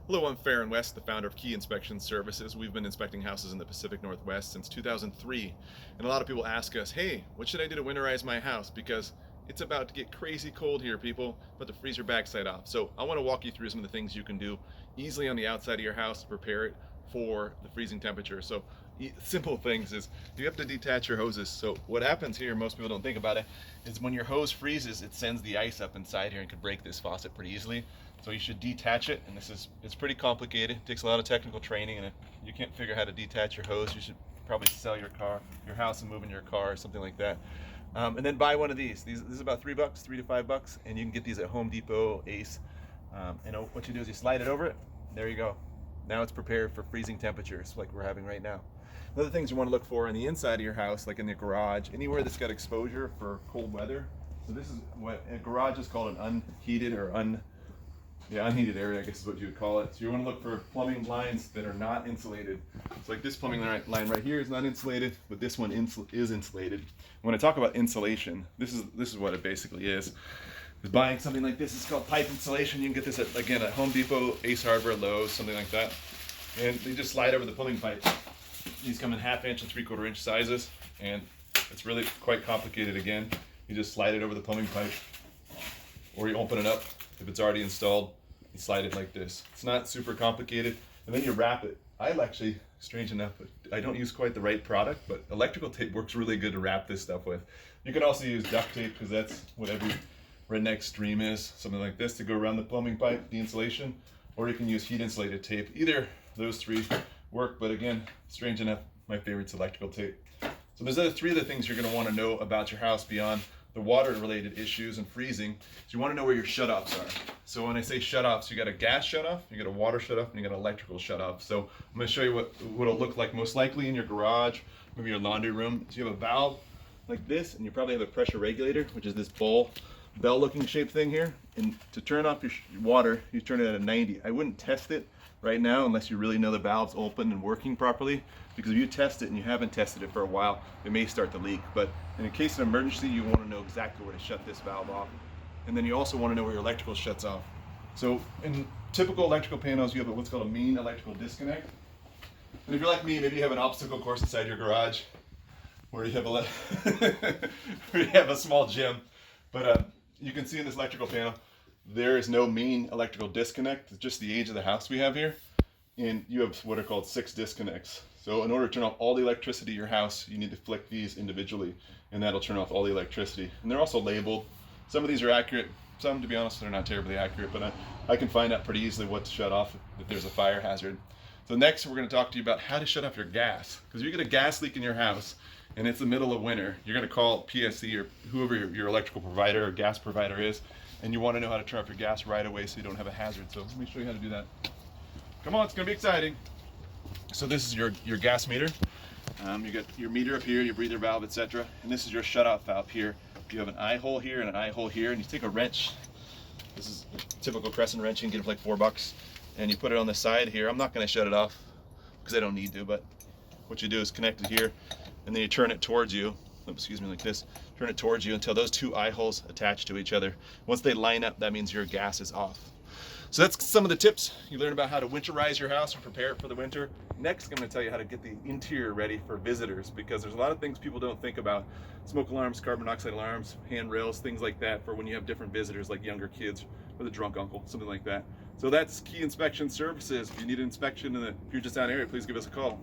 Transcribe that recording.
Hello, I'm Farron West, the founder of Key Inspection Services. We've been inspecting houses in the Pacific Northwest since 2003. And a lot of people ask us, hey, what should I do to winterize my house? Because it's about to get crazy cold here, people, about to freeze your backside off. So I want to walk you through some of the things you can do easily on the outside of your house to prepare it for the freezing temperature. So simple things is you have to detach your hoses. So what happens here, most people don't think about it, is when your hose freezes, it sends the ice up inside here and can break this faucet pretty easily. So you should detach it, and it's pretty complicated. It takes a lot of technical training, and if you can't figure out how to detach your hose, you should probably sell your house and move in your car or something like that. And then buy one of these. This is about $3, $3 to $5, and you can get these at Home Depot, Ace. And what you do is you slide it over it. There you go. Now it's prepared for freezing temperatures like we're having right now. Other things you want to look for on the inside of your house, like in the garage, anywhere that's got exposure for cold weather. So this is what a garage is called, an unheated or unheated area, I guess is what you would call it. So you want to look for plumbing lines that are not insulated. It's like this plumbing line right here is not insulated, but this one is insulated. When I talk about insulation, this is what it basically is. Buying something like this is called pipe insulation. You can get this at Home Depot, Ace Hardware, Lowe's, something like that. And they just slide over the plumbing pipe. These come in 1/2 inch and 3/4 inch sizes, and it's really quite complicated. Again, you just slide it over the plumbing pipe, or you open it up if it's already installed. You slide it like this. It's not super complicated, and then you wrap it. Strange enough, I don't use quite the right product, but electrical tape works really good to wrap this stuff with. You can also use duct tape, because that's what every redneck dream is, something like this to go around the plumbing pipe, the insulation, or you can use heat insulated tape. Either of those three work, but again, strange enough, my favorite's electrical tape. So there's three other things you're going to want to know about your house beyond the water related issues and freezing. So you want to know where your shutoffs are. So when I say shutoffs, you got a gas shutoff, you got a water shutoff, and you got an electrical shutoff. So I'm going to show you what it'll look like most likely in your garage, maybe your laundry room. So you have a valve like this, and you probably have a pressure regulator, which is this bell looking shaped thing here. And to turn off your water, you turn it at a 90. I wouldn't test it right now unless you really know the valve's open and working properly, because if you test it and you haven't tested it for a while, it may start to leak. But in case of emergency, you want to know exactly where to shut this valve off. And then you also want to know where your electrical shuts off. So in typical electrical panels, you have what's called a mean electrical disconnect. And if you're like me, maybe you have an obstacle course inside your garage where you have where you have a small gym. But you can see in this electrical panel, there is no mean electrical disconnect. It's just the age of the house we have here. And you have what are called 6 disconnects. So in order to turn off all the electricity in your house, you need to flick these individually, and that'll turn off all the electricity. And they're also labeled. Some of these are accurate. Some, to be honest, they're not terribly accurate, but I can find out pretty easily what to shut off if there's a fire hazard. So next, we're going to talk to you about how to shut off your gas. Because if you get a gas leak in your house, and it's the middle of winter, you're going to call PSC or whoever your electrical provider or gas provider is, and you want to know how to turn off your gas right away so you don't have a hazard. So let me show you how to do that. Come on, it's going to be exciting. So this is your gas meter. You got your meter up here, your breather valve, etc. And this is your shutoff valve here. You have an eye hole here and an eye hole here, and you take a wrench. This is a typical crescent wrench. You can get it for like $4, and you put it on the side here. I'm not going to shut it off because I don't need to, but what you do is connect it here, and then you turn it towards you. Excuse me, like this. Turn it towards you until those 2 eye holes attach to each other. Once they line up, that means your gas is off. So that's some of the tips. You learn about how to winterize your house and prepare it for the winter. Next, I'm going to tell you how to get the interior ready for visitors, because there's a lot of things people don't think about. Smoke alarms, carbon monoxide alarms, handrails, things like that for when you have different visitors like younger kids or the drunk uncle, something like that. So that's Key Inspection Services. If you need an inspection and if you're just out of area, please give us a call.